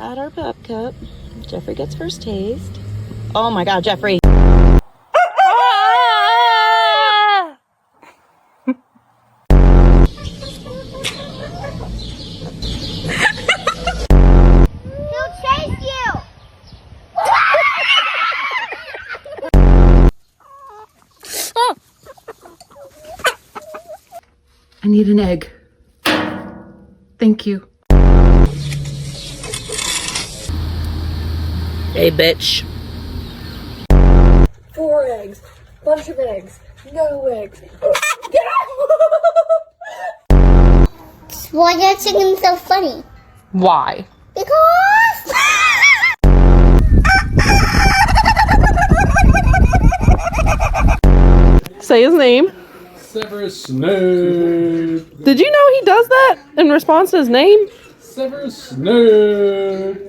At our pup cup, Jeffrey gets first taste. Oh my God, Jeffrey. He'll chase you. I need an egg. Thank you. Hey, bitch. 4 eggs. Bunch of eggs. No eggs. Get Why are you singing so funny? Why? Because. Say his name. Severus Snape. Did you know he does that in response to his name? Severus Snape.